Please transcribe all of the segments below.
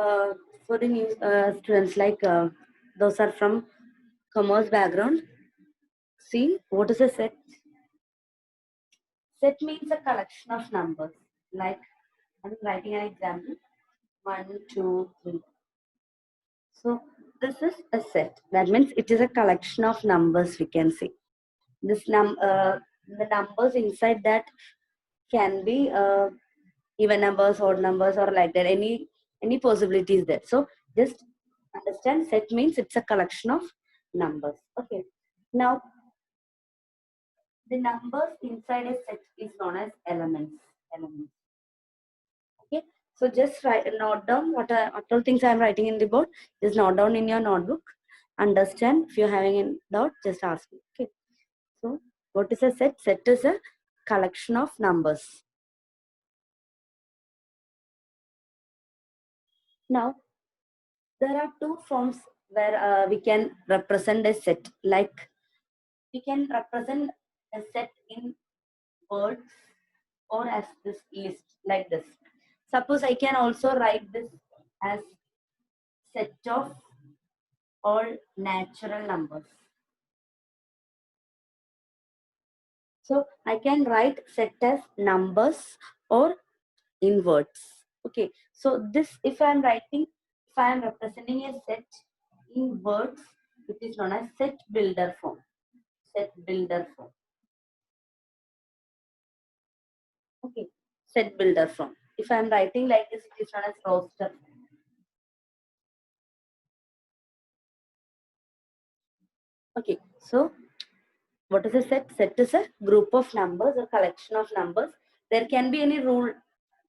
uh, for the new students, like those are from commerce background. See, what is a set? Set means a collection of numbers. Like I'm writing an example: 1, 2, 3. So this is a set. That means it is a collection of numbers. We can see this the numbers inside that can be even numbers, odd numbers, or like that. Any possibilities there. So just understand, set means it's a collection of numbers. Okay. Now the numbers inside a set is known as elements. Elements. Okay. So just write, note down what all things I am writing in the board. Just note down in your notebook. Understand. If you're having a doubt, just ask me. Okay. So what is a set? Set is a collection of numbers. Now there are two forms where we can represent a set. Like we can represent a set in words or as this list, like this. Suppose I can also write this as set of all natural numbers. So I can write set as numbers or in words. Okay. So this, if I am writing, if I am representing a set in words, it is known as set builder form. Set builder form. Okay. Set builder form. If I am writing like this, it is known as roster. Okay. So what is a set? Set is a group of numbers, a collection of numbers. There can be any rule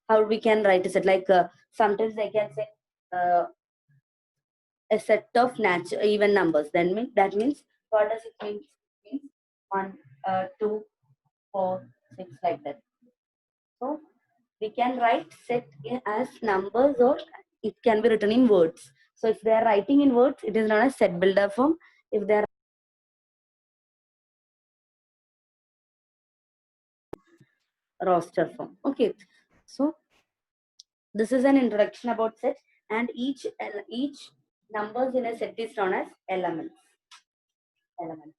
how we can write a set. Like sometimes I can say a set of natural even numbers. Then that means, what does it mean? Means 1, 2, 4, 6, like that. So we can write set as numbers, or it can be written in words. So if they are writing in words, it is known as set builder form. If they are roster form. Okay. So this is an introduction about set, and each numbers in a set is known as elements. Elements.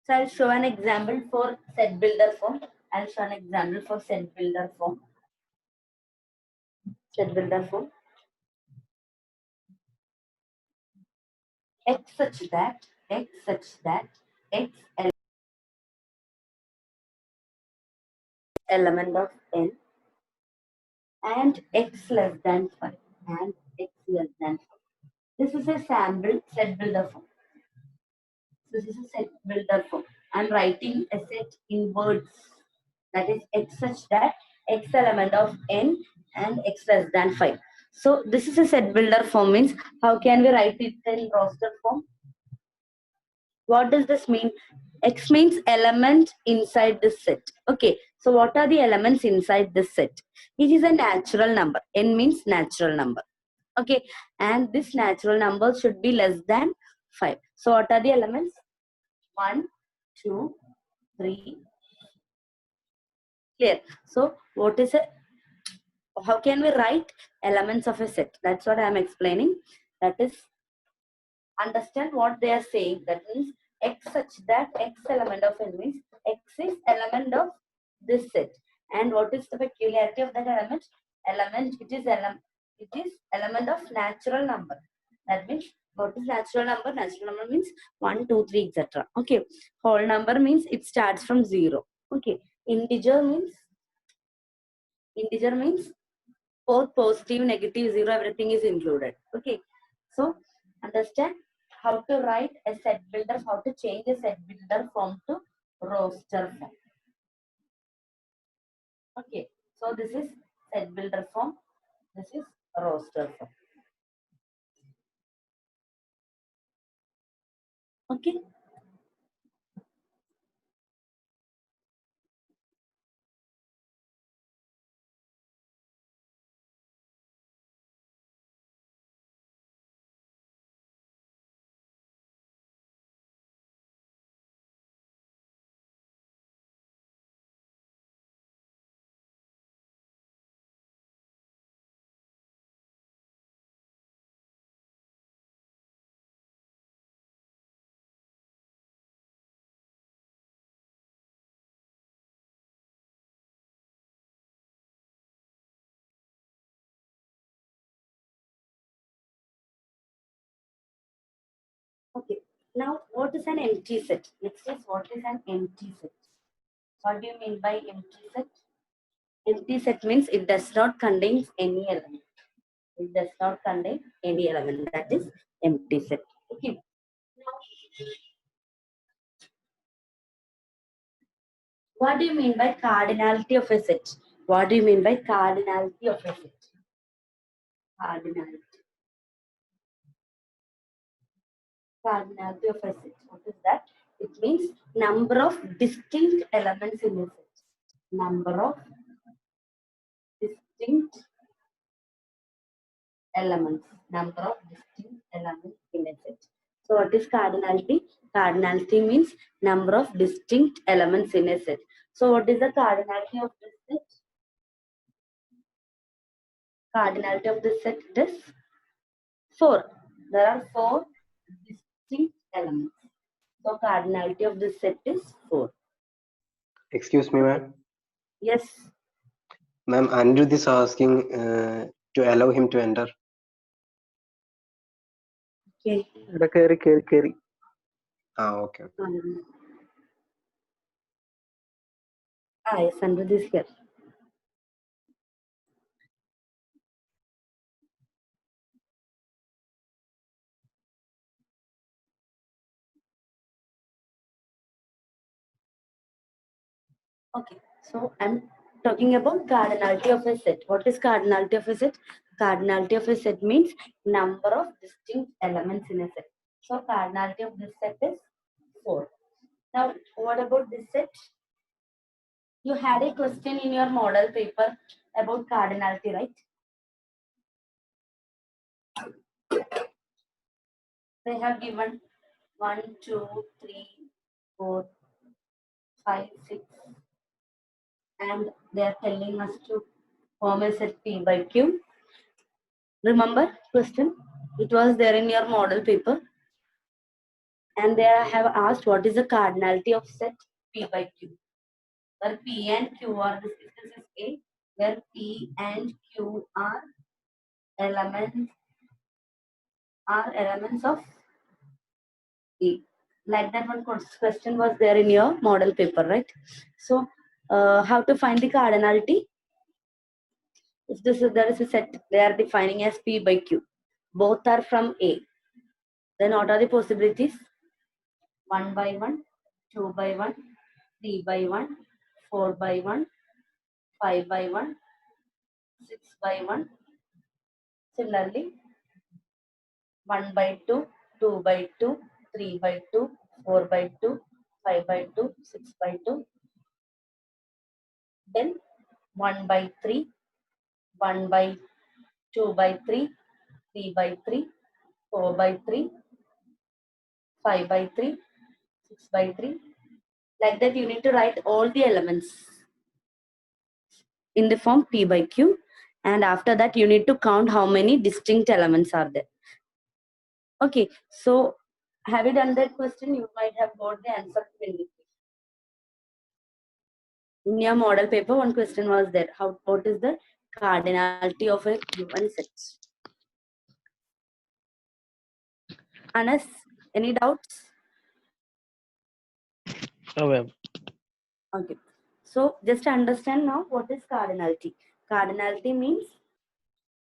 So I'll show an example for set builder form. I'll show an example for set builder form. Set builder form. X such that X element of n and X less than 5 and X less than 5. This is a sample set builder form. This is a set builder form. I'm writing a set in words, that is X such that X element of n and X less than 5. So this is a set builder form. Means how can we write it in roster form? What does this mean? X means element inside this set. Okay. So what are the elements inside this set? It is a natural number. N means natural number. Okay. And this natural number should be less than 5. So what are the elements? 1, 2, 3. Clear. So what is it? How can we write elements of a set? That's what I am explaining. That is, understand what they are saying. That means X such that X element of n means X is element of this set. And what is the peculiarity of that element? It is element of natural number. That means, what is natural number? Natural number means 1, 2, 3, etc. Okay. Whole number means it starts from 0. Okay. Integer means both positive, negative, 0, everything is included. Okay. So understand how to write a set builder, how to change a set builder form to roster form. Okay. So this is set builder form. This is roster form. Okay. Okay. Now, what is an empty set? Next is what is an empty set? What do you mean by empty set? Empty set means it does not contain any element. It does not contain any element. That is empty set. Okay. Now, what do you mean by cardinality of a set? What do you mean by cardinality of a set? Cardinality. Cardinality of a set. What is that? It means number of distinct elements in a set. Number of distinct elements. Number of distinct elements in a set. So what is cardinality? Cardinality means number of distinct elements in a set. So what is the cardinality of this set? Cardinality of this set is 4. There are 4 distinct elements. So cardinality of this set is 4. Excuse me, ma'am. Yes. Ma'am, Anirudh is asking to allow him to enter. Okay. Carry. Okay. Yes, under this here. Okay, so I'm talking about cardinality of a set. What is cardinality of a set? Cardinality of a set means number of distinct elements in a set. So cardinality of this set is 4. Now, what about this set? You had a question in your model paper about cardinality, right? They have given 1, 2, 3, 4, 5, 6, and they are telling us to form a set P by Q. Remember question? It was there in your model paper. And there I have asked what is the cardinality of set P by Q. Where P and Q are, this is A, where P and Q are elements of E. Like that one question was there in your model paper, right? So how to find the cardinality? If there is a set, they are defining as P by Q. Both are from A. Then what are the possibilities? 1 by 1, 2 by 1, 3 by 1, 4 by 1, 5 by 1, 6 by 1. Similarly, 1 by 2, 2 by 2, 3 by 2, 4 by 2, 5 by 2, 6 by 2. Then 1 by 3, 1 by 2 by 3, 3 by 3, 4 by 3, 5 by 3, 6 by 3. Like that, you need to write all the elements in the form P by Q. And after that, you need to count how many distinct elements are there. Okay, so have you done that question? You might have got the answer immediately. In your model paper, one question was there. What is the cardinality of a given set? Anas, any doubts? No, ma'am. Okay. So just understand now what is cardinality. Cardinality means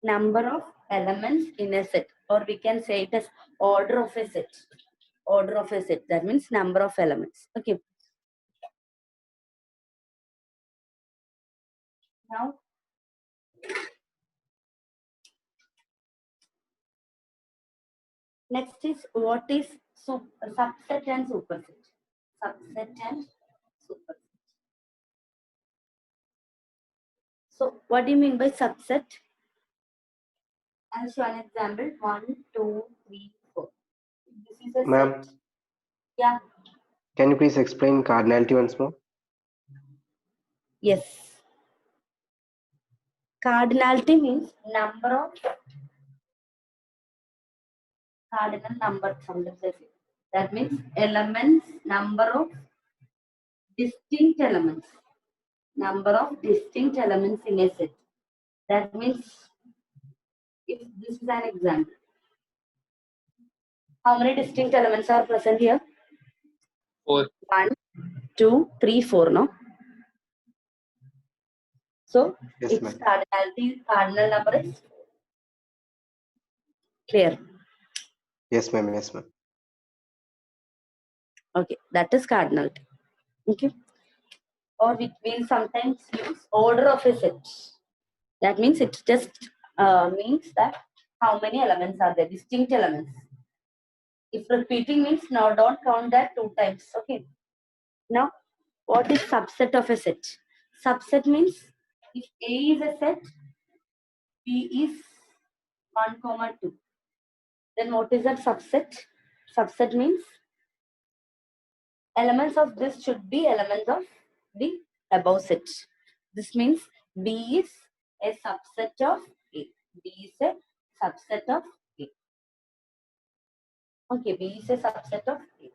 number of elements in a set, or we can say it as order of a set. Order of a set. That means number of elements. Okay. Now, next is what is subset and superset. Subset and superset. So what do you mean by subset? I'll show an example. 1, 2, 3, 4. This is a Ma'am, set. Yeah. can you please explain cardinality once more? Yes. Cardinality means number of cardinal number. Sometimes I say. That means elements, number of distinct elements. Number of distinct elements in a set. That means, if this is an example, How many distinct elements are present here? 4. 1, 2, 3, 4, no? So Yes, its ma'am. cardinal number is clear. Yes, ma'am. Yes, ma'am. Okay, that is cardinality. Okay. Or we will sometimes use order of a set. That means it just means that how many elements are there, distinct elements. If repeating means now don't count that 2 times. Okay. Now, what is subset of a set? Subset means if A is a set, B is 1, comma 2. Then what is that subset? Subset means elements of this should be elements of the above set. This means B is a subset of A. B is a subset of A. Okay, B is a subset of A.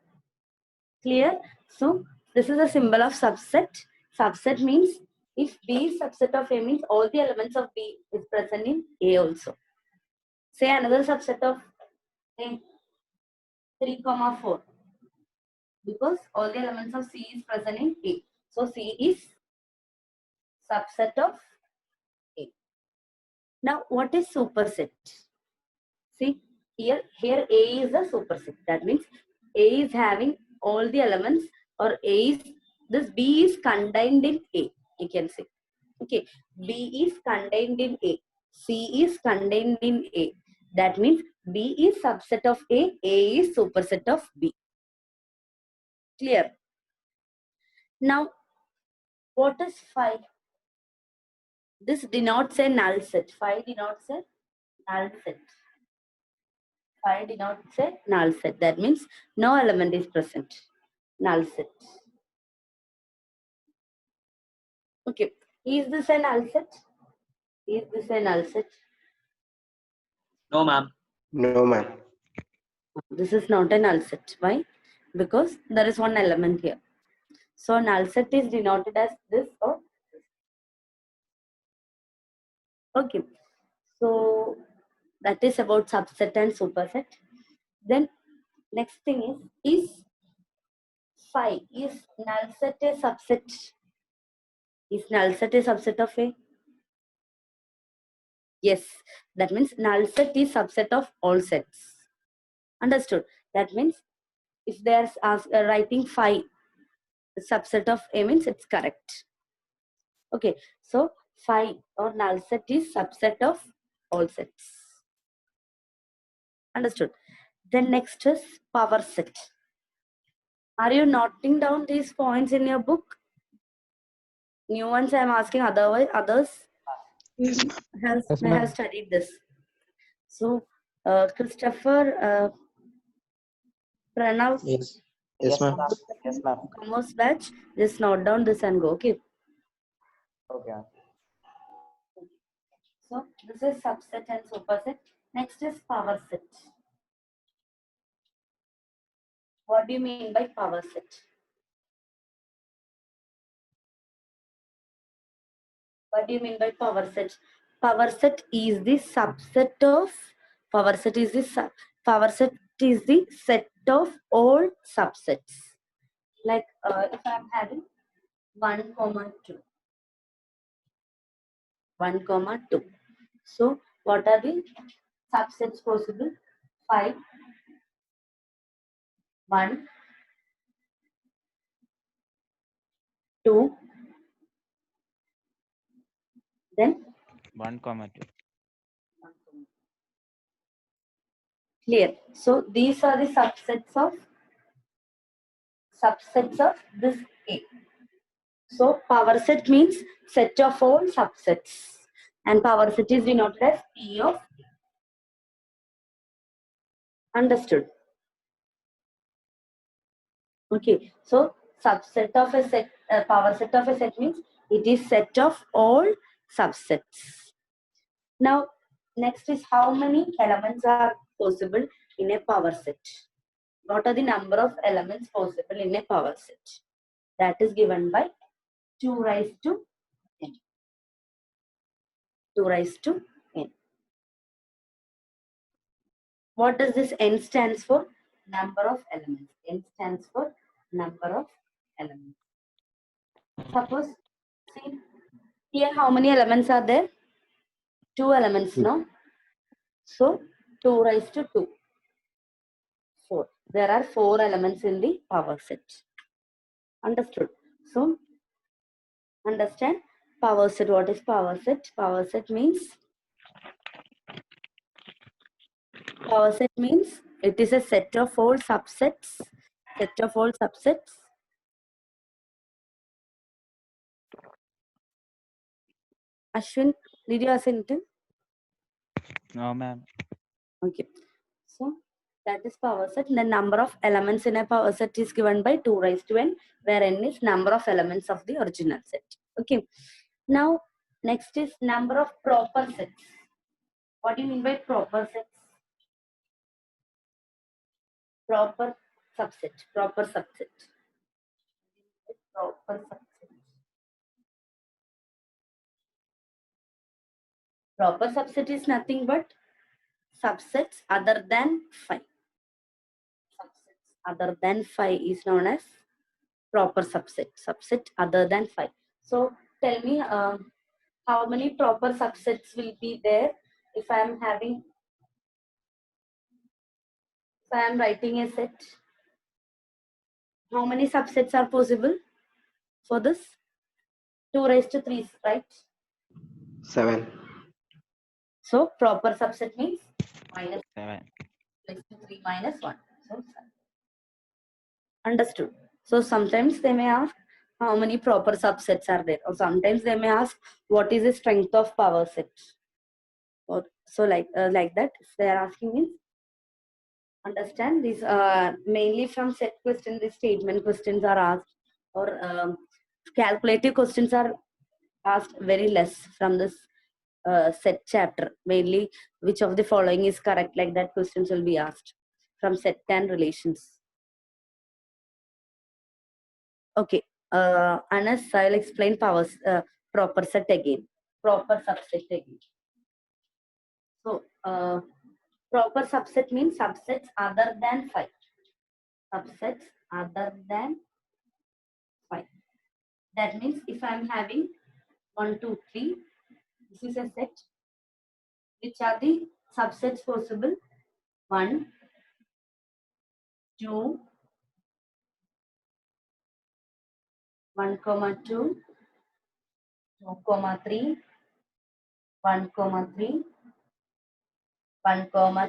Clear? So this is a symbol of subset. Subset means if B is subset of A means all the elements of B is present in A also. Say another subset of A, 3, comma 4. Because all the elements of C is present in A. So C is subset of A. Now what is superset? See here A is a superset. That means A is having all the elements, or A is, this B is contained in A. You can say. Okay, B is contained in A. C is contained in A. That means B is subset of A is superset of B. Clear? Now, what is phi? This denotes a null set. Phi denotes a null set. Phi denotes a null set. That means no element is present. Null set. Okay. Is this a null set? Is this a null set? No, ma'am. No, ma'am. This is not a null set. Why? Because there is one element here. So null set is denoted as this or this. Okay. So that is about subset and superset. Then next thing is phi. Is null set a subset? Is null set a subset of A? Yes. That means null set is subset of all sets. Understood? That means if they are writing phi subset of A means it's correct. Okay. So phi or null set is subset of all sets. Understood? Then next is power set. Are you noting down these points in your book? New ones I am asking, otherwise others may have studied this. So Christopher, Pranav, Yes. Yes, ma'am. Yes, ma'am. commerce batch, just note down this and go. Okay. Okay. So this is subset and superset. Next is power set. What do you mean by power set? What do you mean by power set? Power set is the subset of power set is the power set is the set of all subsets. Like if I am having 1, comma 2. 1, comma 2. So what are the subsets possible? 5, 1, 2, then 1, 2. clear. So these are the subsets of this A. So power set means set of all subsets, and power set is denoted as P of A. Understood? Okay. So subset of a set, power set of a set means it is set of all subsets. Now next is how many elements are possible in a power set. What are the number of elements possible in a power set? That is given by 2 raised to n. 2 raised to n. What does this n stands for? number of elements. N stands for number of elements. Suppose, see, here how many elements are there? 2 elements, no? So 2 raised to 2. 4. There are 4 elements in the power set. Understood? So, understand power set. What is power set? Power set means it is a set of all subsets. Set of all subsets. Ashwin, did you ask anything? No, ma'am. Okay. So that is power set. The number of elements in a power set is given by 2 raised to n, where n is number of elements of the original set. Okay. Now, next is number of proper sets. What do you mean by proper sets? Proper subset. Proper subset. Proper subset. Proper subset is nothing but subsets other than 5. Subsets other than 5 is known as proper subset. Subset other than 5. So tell me how many proper subsets will be there if I am writing a set. How many subsets are possible for this? 2 raised to 3, right? 7. So proper subset means minus 7. raised to 3 minus 1. So 7. Understood. So sometimes they may ask how many proper subsets are there, or sometimes they may ask what is the strength of power set. Or so like that. If they are asking means understand these mainly from set questions. The statement questions are asked, or calculative questions are asked very less from this set chapter. Mainly, which of the following is correct? Like that questions will be asked from set and relations. Okay, Anas, I'll explain proper set again. Proper subset again. So, proper subset means subsets other than 5. Subsets other than 5. That means if I am having 1, 2, 3, this is a set. Which are the subsets possible? 1, 2, 1, 2, 2, 3, 1, 3, 1,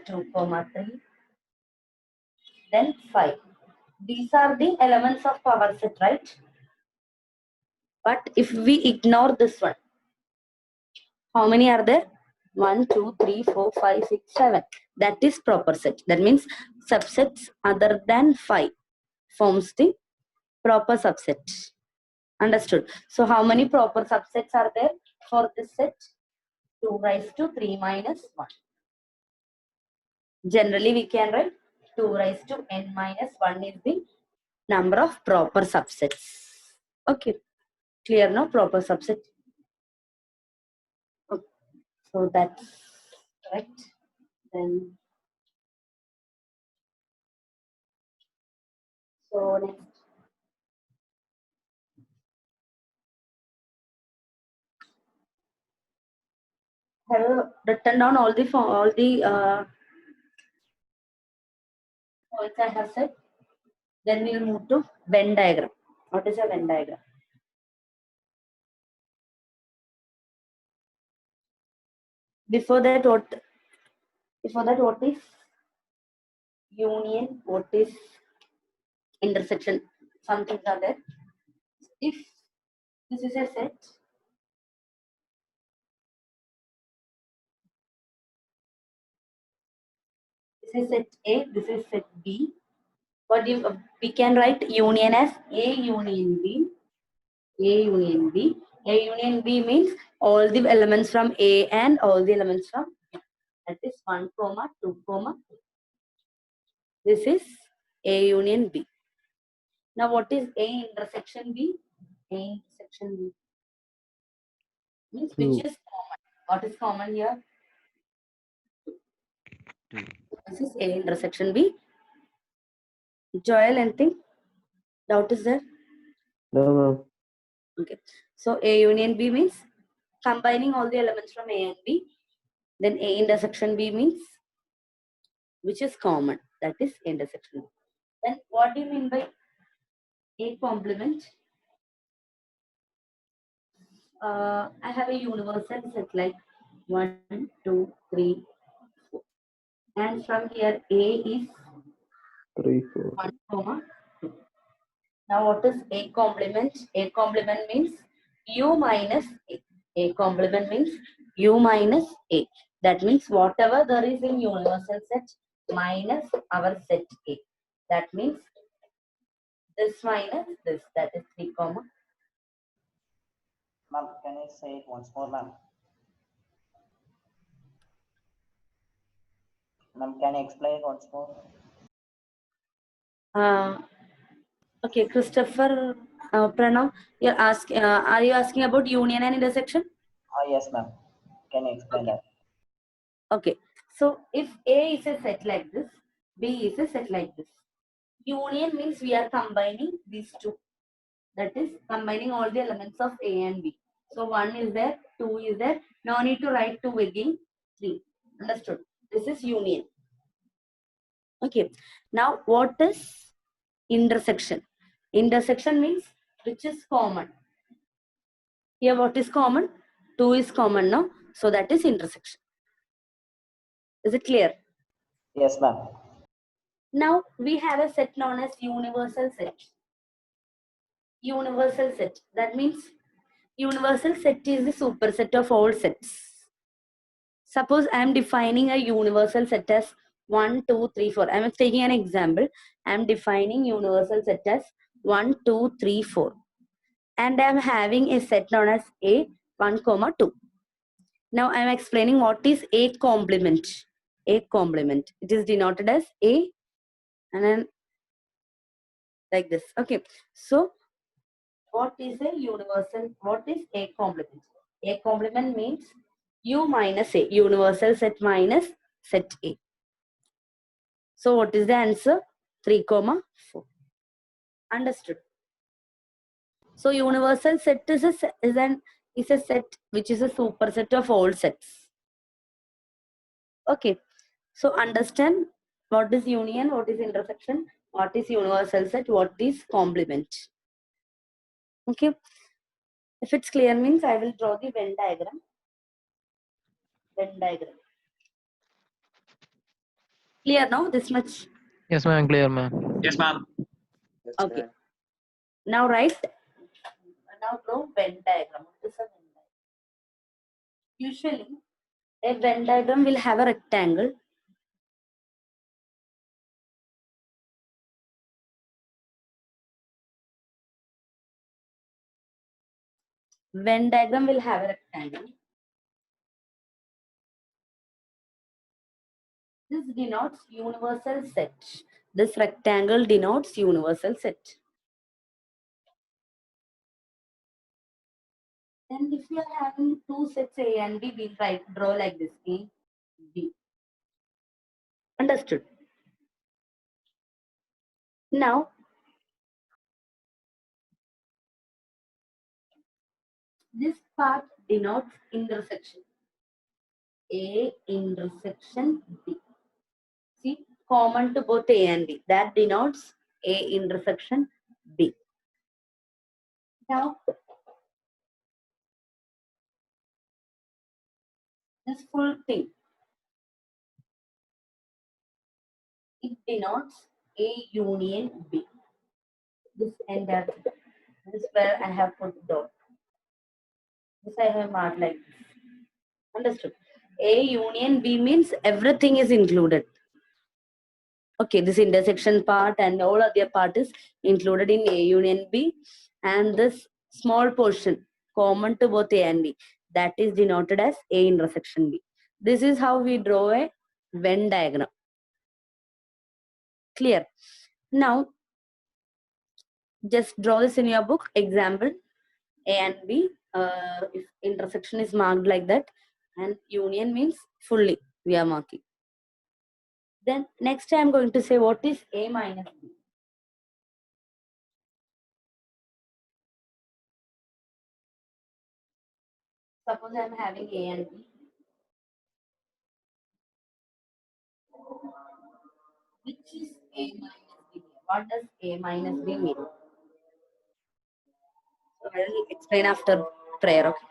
2, 3, then 5. These are the elements of power set, right? But if we ignore this one, how many are there? 1, 2, 3, 4, 5, 6, 7. That is proper set. That means subsets other than 5 forms the proper subset. Understood? So how many proper subsets are there for this set? 2 raised to 3 minus 1. Generally, we can write 2 raised to n minus 1 is the number of proper subsets. Okay. Clear now? Proper subset. Okay. So that's correct. Then, so next. Have you written down all the points I have said? Then we'll move to Venn diagram. What is a Venn diagram? Before that, what is union? What is intersection? Some things are there. If this is a set, this is set A, this is set B. We can write union as A union B. A union B. A union B means all the elements from A and all the elements from B. That is 1, 2, 3. This is A union B. Now what is A intersection B? A intersection B means which is common. What is common here? 2. This is A intersection B. Joel, anything? Doubt is there? No, ma'am. Okay. So A union B means combining all the elements from A and B. Then A intersection B means which is common. That is intersection. Then what do you mean by A complement? I have a universal set like 1, 2, 3, 4. And from here A is 3, 4. 1, comma 2. Now what is A complement? A complement means U minus A. A complement means U minus A. That means whatever there is in universal set minus our set A. That means this minus this. That is 3 comma. Ma'am, can I say it once more, ma'am? Ma'am, can I explain it once more? Okay, Christopher, Pranav, are you asking about union and intersection? Yes, ma'am. Can you explain that? Okay, so if A is a set like this, B is a set like this. Union means we are combining these two. That is combining all the elements of A and B. So 1 is there, 2 is there. No need to write 2 again, 3. Understood? This is union. Okay, now what is intersection? Intersection means which is common. Here what is common? 2 is common now. So that is intersection. Is it clear? Yes, ma'am. Now we have a set known as universal set. Universal set. That means universal set is the superset of all sets. Suppose I am defining a universal set as 1, 2, 3, 4. I am taking an example. I am defining universal set as 1, 2, 3, 4. And I am having a set known as A 1, 2. Now I am explaining what is A complement. A complement. It is denoted as A and then like this. Okay. So what is a universal? What is A complement? A complement means U minus A. Universal set minus set A. So what is the answer? 3, 4. Understood. So universal set is a set which is a superset of all sets. Okay. So understand what is union, what is intersection, what is universal set, what is complement. Okay. If it's clear means I will draw the Venn diagram. Venn diagram. Clear now? This much. Yes, ma'am. Clear, ma'am. Yes, ma'am. Yes, Okay. ma'am. Now write. Now draw Venn diagram. What is a Venn diagram? Usually, a Venn diagram will have a rectangle. Venn diagram will have a rectangle. This denotes universal set. This rectangle denotes universal set. Then if you are having two sets A and B, we'll draw like this, A, B. Understood? Now, this part denotes intersection. A intersection B. See, common to both A and B. That denotes A intersection B. Now, this full thing, it denotes A union B. This entire thing. This is where I have put dot. This I have marked like this. Understood? A union B means everything is included. Okay, this intersection part and all other part is included in A union B, and this small portion common to both A and B, that is denoted as A intersection B. This is how we draw a Venn diagram. Clear? Now, just draw this in your book. Example, A and B, if intersection is marked like that, and union means fully we are marking. Then next I am going to say what is A minus B. Suppose I am having A and B. Which is A minus B? What does A minus B mean? So I will explain after prayer, okay?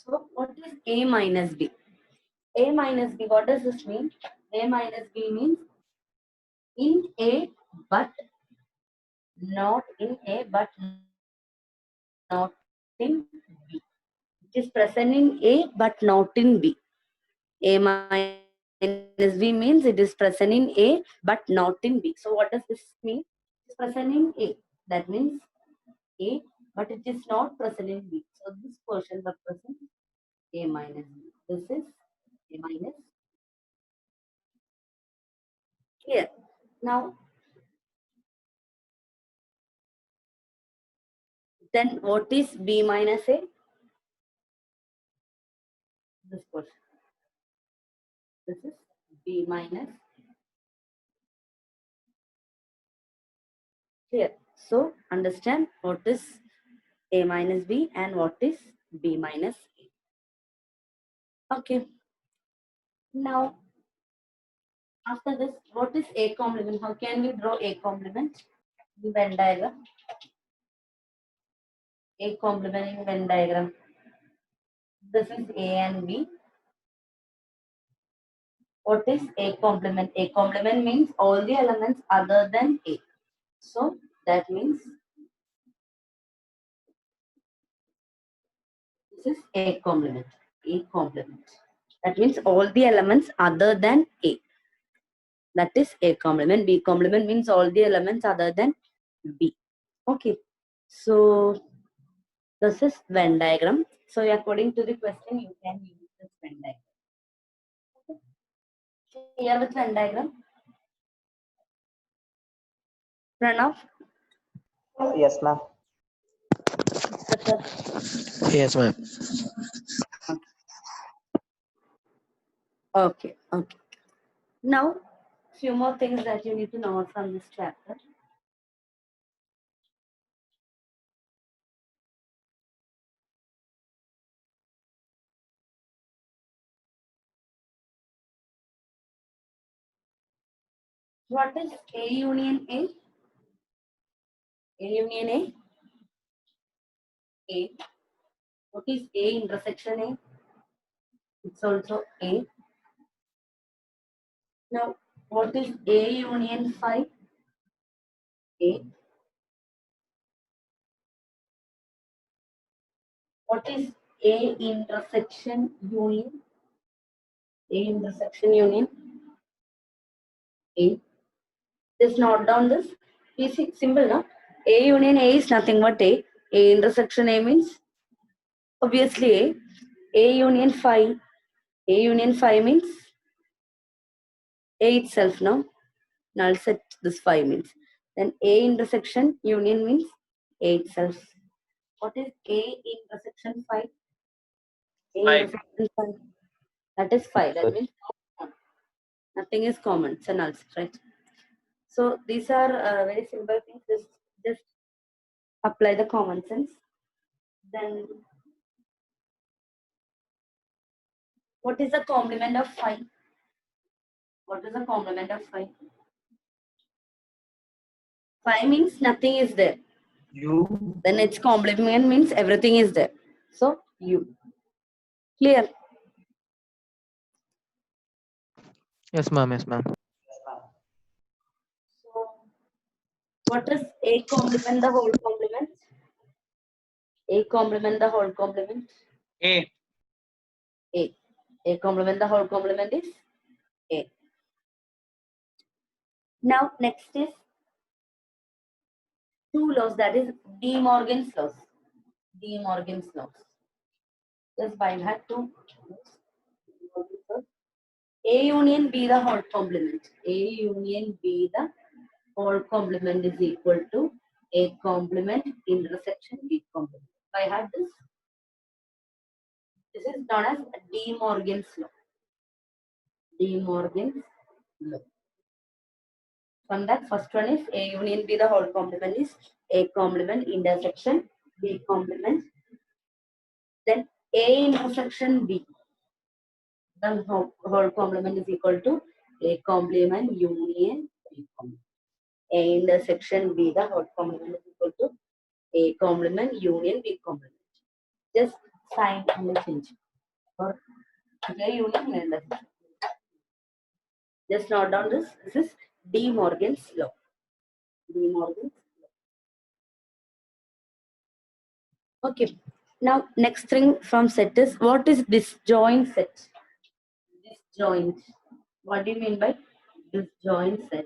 So what is A minus B? A minus B, what does this mean? A minus B means in A but not in A but not in B. It is present in A but not in B. A minus B means it is present in A but not in B. So what does this mean? It is present in A. That means A but it is not present in B. So this portion represents A minus B. This is A minus. Here. Now, then what is B minus A? This portion. This is B minus. Here. So understand what is A minus B and what is B minus A. Okay. Now, after this, what is A complement? How can we draw A complement in Venn diagram? A complement in Venn diagram. This is A and B. What is A complement? A complement means all the elements other than A. So that means this is A complement. A complement. That means all the elements other than A. That is A complement. B complement means all the elements other than B. Okay. So this is Venn diagram. So according to the question, you can use this Venn diagram. Clear with Venn diagram? Pranav? Yes, ma'am. Yes, ma'am. Okay, okay. Now, few more things that you need to know from this chapter. What is A union A? A union A? A. What is A intersection A? It's also A. Now, what is A union phi? A. What is A intersection union? A intersection union? A. Just note down this. Easy, simple, no? A union A is nothing but A. A intersection A means obviously A. A union phi. A union phi means A itself, no? Null set this phi means. Then A intersection union means A itself. What is A intersection phi? A 5. intersection phi. That is phi. That means nothing is common. It's a null set, right? So these are very simple things. Just apply the common sense. Then what is the complement of phi? What is the complement of phi? Phi means nothing is there. Then its complement means everything is there. So U. Clear? Yes, ma'am. Yes, ma'am. So what is A complement the whole complement? A complement the whole complement? A. A. A complement the whole complement is A. Now next is two laws, that is De Morgan's laws. De Morgan's laws. Just by that two laws. A union B the whole complement. A union B the whole complement is equal to A complement intersection B complement. By heart this. This is known as De Morgan's law. De Morgan's law. From that, first one is A union B the whole complement is A complement intersection B complement. Then A intersection B. The whole complement is equal to A complement union B complement. A intersection B the whole complement is equal to A complement union B complement. Just sign and change. Or A union intersection. Just note down this. This is De Morgan's law. De Morgan's law. Okay. Now next thing from set is what is disjoint set? Disjoint. What do you mean by disjoint set?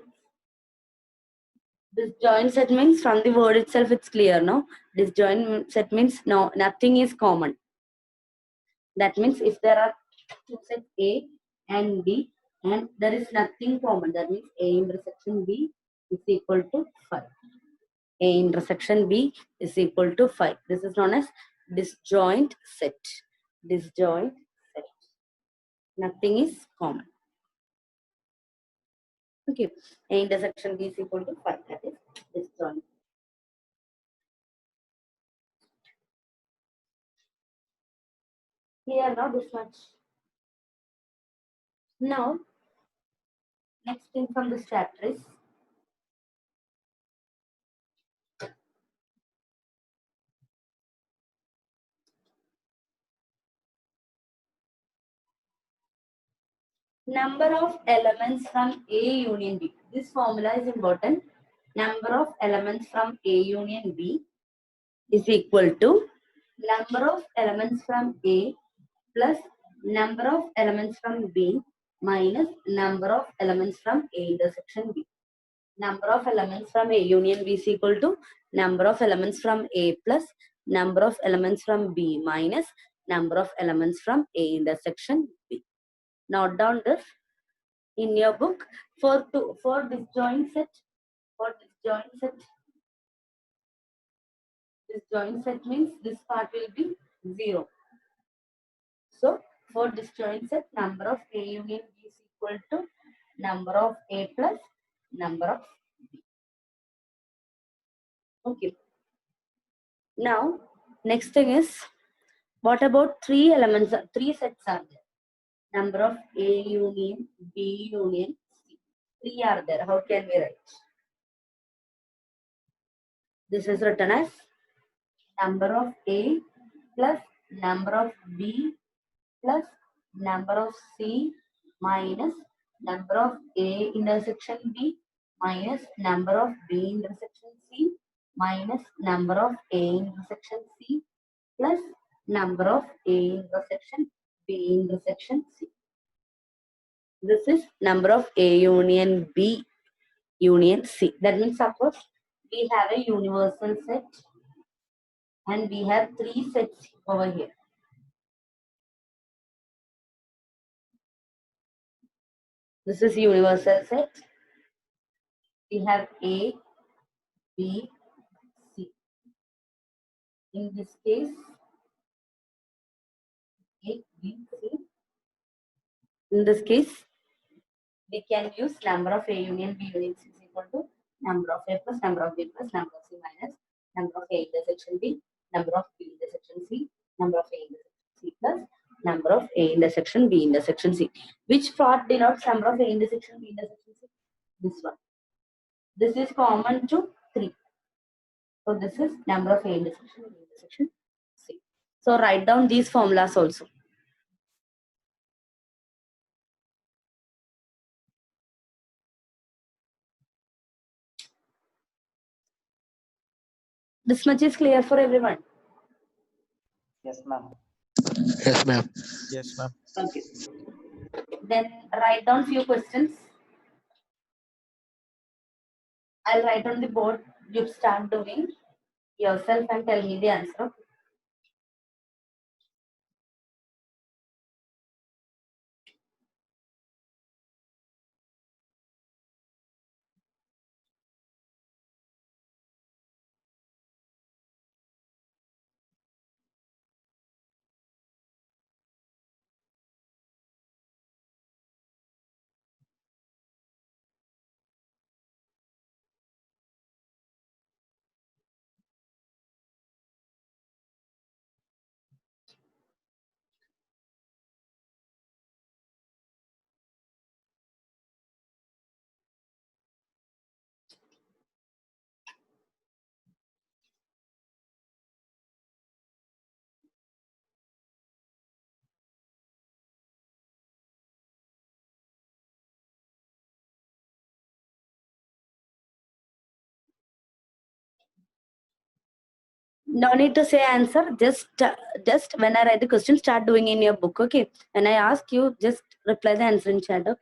Disjoint set means from the word itself it's clear, no? Disjoint set means no, nothing is common. That means if there are two sets A and B and there is nothing common, that means A intersection B is equal to 5. A intersection B is equal to 5. This is known as disjoint set. Disjoint set. Nothing is common. Okay. A intersection B is equal to 5. That is disjoint. Here now this much. Now, next thing from this chapter is number of elements from A union B. This formula is important. Number of elements from A union B is equal to number of elements from A plus number of elements from B minus number of elements from A intersection B. Number of elements from A union B is equal to number of elements from A plus number of elements from B minus number of elements from A intersection B. Note down this in your book for disjoint set. For disjoint set means this part will be 0. So for disjoint set, number of A union B is equal to number of A plus number of B. Okay. Now next thing is what about three sets are there? Number of A union B union C. 3 are there. How can we write? This is written as number of A plus number of B plus number of C minus number of A intersection B minus number of B intersection C minus number of A intersection C plus number of A intersection B intersection C. This is number of A union B union C. That means suppose we have a universal set and we have 3 sets over here. This is universal set. We have A, B, C. In this case, A, B, C. In this case, we can use number of A union B union C is equal to number of A plus number of B plus number of C minus number of A intersection B, number of B intersection C, number of A intersection C plus number of A intersection B intersection C. Which part denotes number of A intersection B intersection C? This one. This is common to 3. So this is number of A intersection B intersection C. So write down these formulas also. This much is clear for everyone. Yes, ma'am. Yes, ma'am. Yes, ma'am. Okay. Then write down few questions. I'll write on the board. You start doing yourself and tell me the answer. No need to say answer. Just when I write the question, start doing in your book. Okay. When I ask you, just reply the answer in chat. Okay.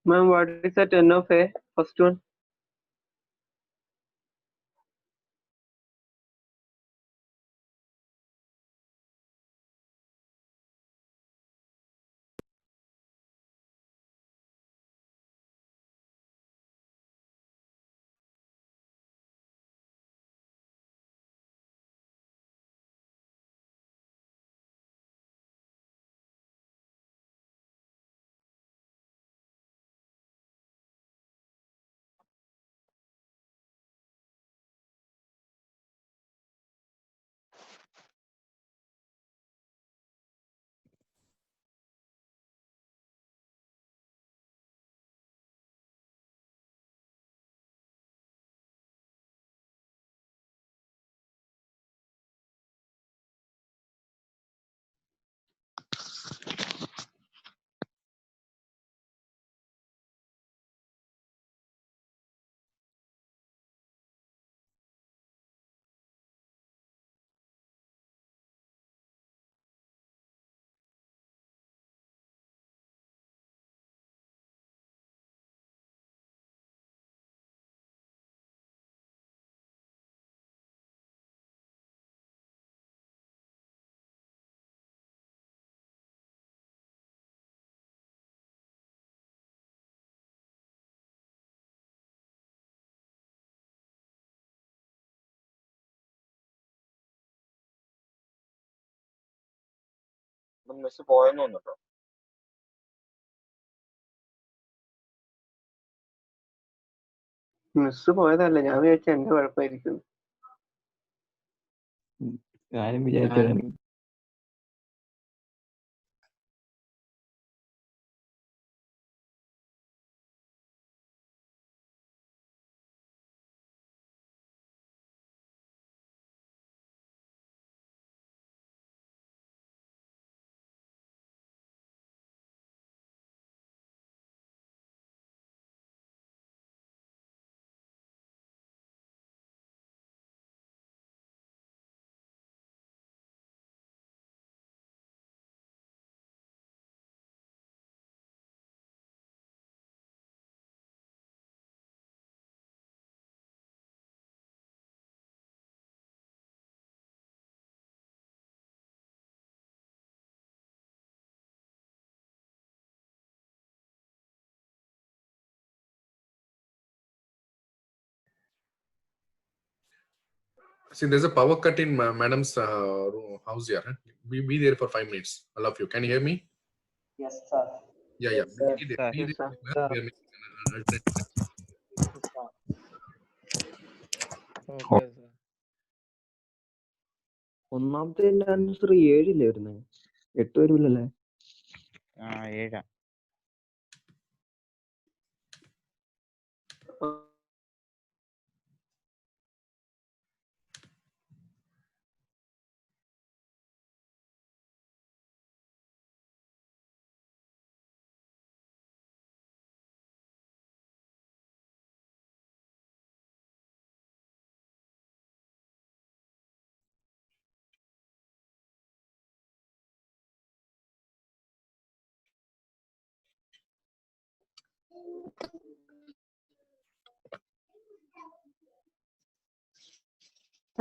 Ma'am, what is the 10 of A? First one. Miss പോയെന്ന് തോന്നുന്നു. Miss പോയതല്ല, ഞാൻ വിചാരിച്ച എന്റെ കുഴപ്പമായിരിക്കും. ഞാനും വിചാരിച്ചത്. See, there's a power cut in madam's house here. Huh? Be there for 5 minutes. All of you. Can you hear me? Yes, sir. Yeah, Yes, yeah. sir. Be there. Sir. Be Yes, there. sir. We are making an alternate. Okay, sir. ഒന്നാമത്തെ answer 7 വരുന്നത്, 8 വരില്ലല്ലേ? 7.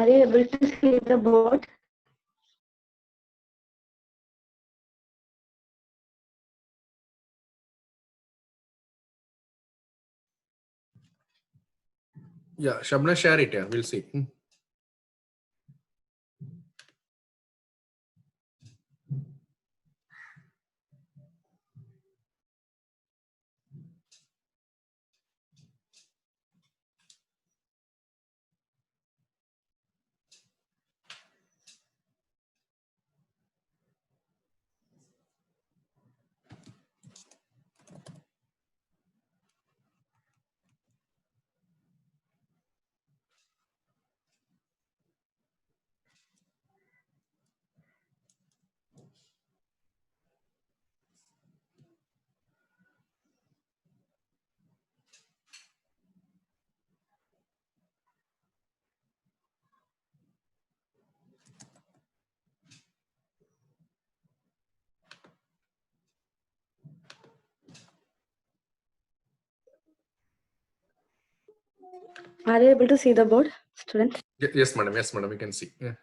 Are you able to see the board? Yeah, Shabna, share it. Yeah, we'll see. Are you able to see the board, students? Yes, madam. Yes, madam. We can see. Yeah.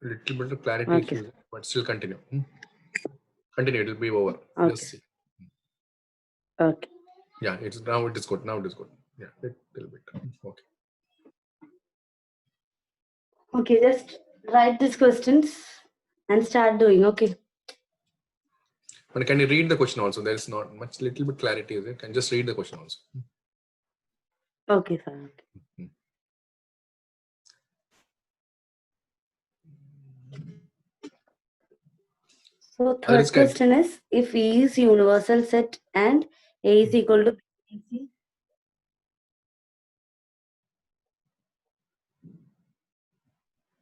Little bit of clarity Okay. issues, but still continue. Continue. It will be over. Okay. Just see. Okay. Yeah, it's now. It is good. Now it is good. Yeah, little bit. Okay. Okay, just write these questions and start doing. Okay. But can you read the question also? There is not much. Little bit clarity is it? Can just read the question also. Okay, sir. So third question is, if E is universal set and A is equal to B,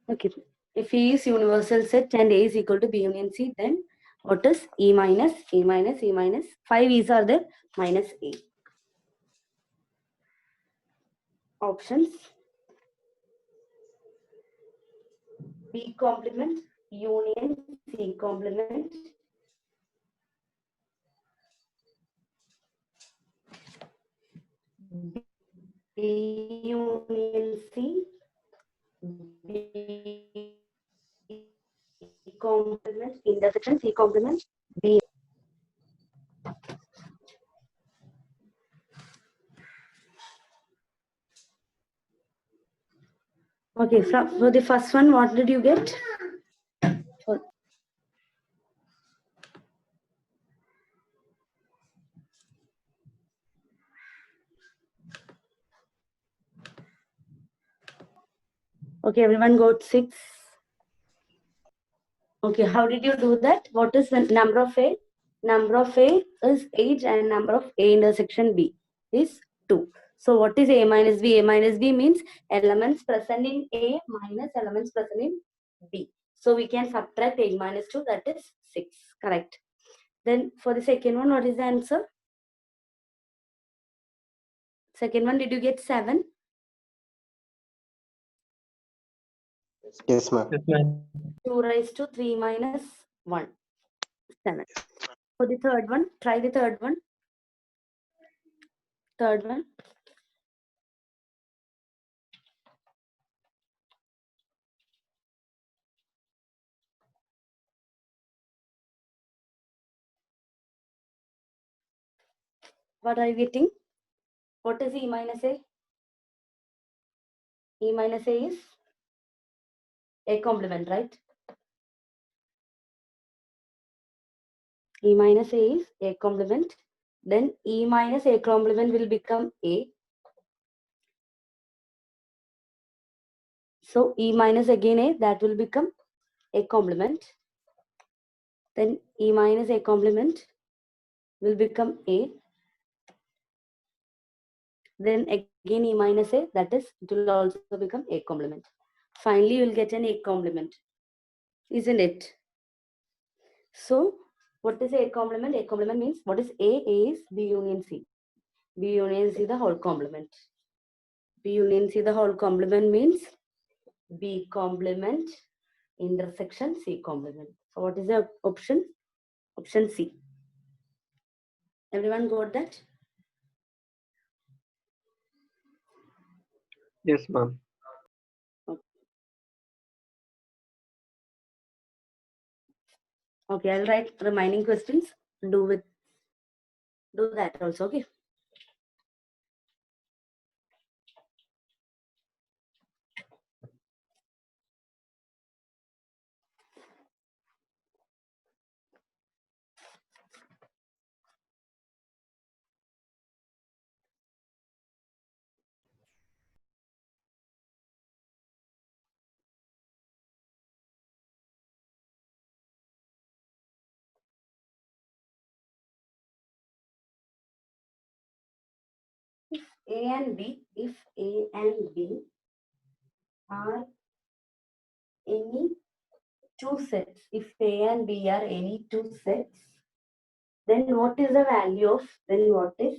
okay. If E is universal set and A is equal to B union C, then what is E minus, E minus, E minus? 5 E's are there, minus A. Options. B complement, union, C complement. B union C, B complement, intersection, C complement, B. Okay, for the first one, what did you get? Okay, everyone got 6. Okay, how did you do that? What is the number of A? Number of A is 8 and number of A intersection B is 2. So what is A minus B? A minus B means elements present in A minus elements present in B. So we can subtract 8 minus 2, that is 6. Correct. Then for the second one, what is the answer? Second one, did you get 7? Yes, ma'am. Yes, ma'am. 2 raised to 3 minus 1. 7. For the third one, try the third one. Third one. What are you getting? What is E minus A? E minus A is A complement, right? E minus A is A complement. Then E minus A complement will become A. So E minus again A, that will become A complement. Then E minus A complement will become A. Then again E minus A, that is, it will also become A complement. Finally, you will get an A complement, isn't it? So what is A complement? A complement means what is A? A is B union C. B union C the whole complement. B union C the whole complement means B complement intersection C complement. So what is the option? Option C. Everyone got that? Yes, ma'am. Okay, I'll write remaining questions. Do that also. Okay. A and B, if A and B are any two sets, if A and B are any two sets, then what is the value of, then what is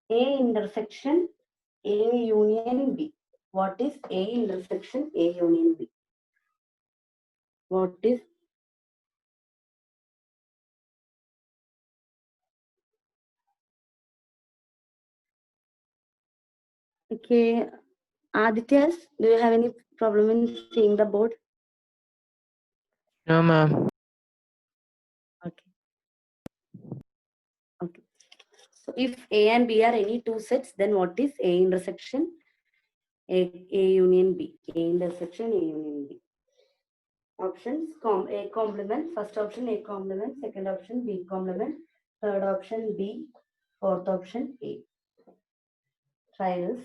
A intersection A union B? What is A intersection A union B? What is okay? Adityas, do you have any problem in seeing the board? No, ma'am. Okay. Okay. So if A and B are any two sets, then what is A intersection A union B? A intersection A union B. Options: A complement. First option A complement. Second option B complement. Third option B. Fourth option A. Try this.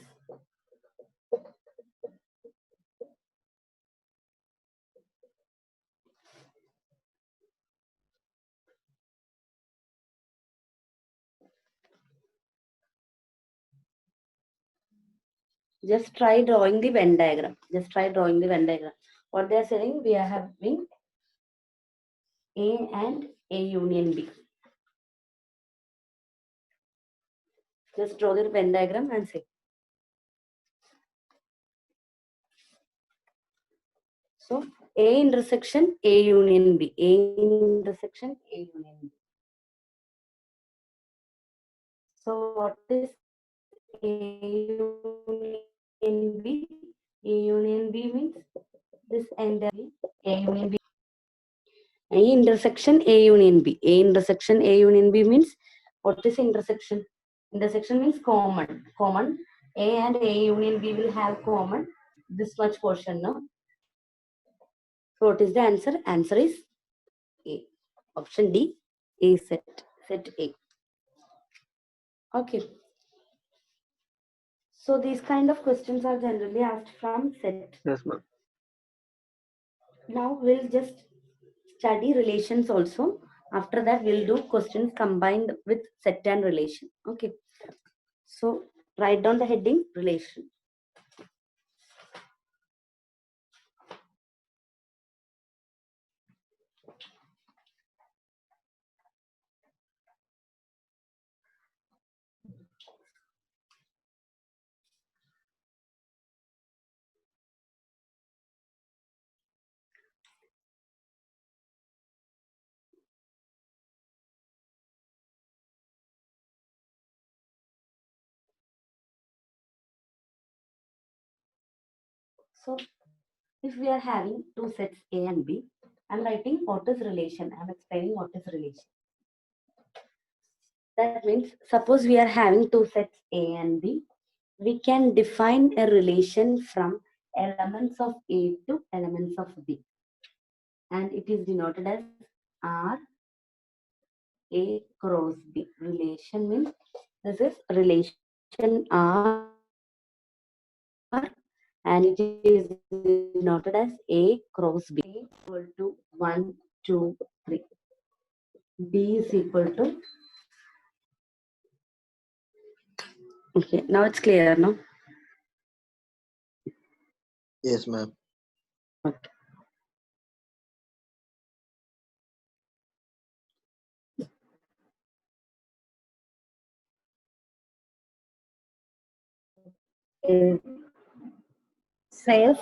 Just try drawing the Venn diagram. Just try drawing the Venn diagram. What they are saying, we are having A and A union B. Just draw the Venn diagram and say. So A intersection A union B. A intersection A union B. So what is A union B? A union B means this entire A union B. A intersection A union B. A intersection A union B means what is intersection? Intersection means common. Common. A and A union B will have common this much portion, no? So what is the answer? Answer is A. Option D. A set. Set A. Okay. So these kind of questions are generally asked from set. Yes, ma'am. Now we'll just study relations also. After that, we'll do questions combined with set and relation. Okay. So write down the heading relation. So if we are having two sets A and B, I'm writing what is relation. I'm explaining what is relation. That means suppose we are having two sets A and B, we can define a relation from elements of A to elements of B. And it is denoted as R A cross B. Relation means this is relation R and it is denoted as A cross B equal to 1, 2, 3. B is equal to, okay, now it's clear, no? Yes, ma'am. Says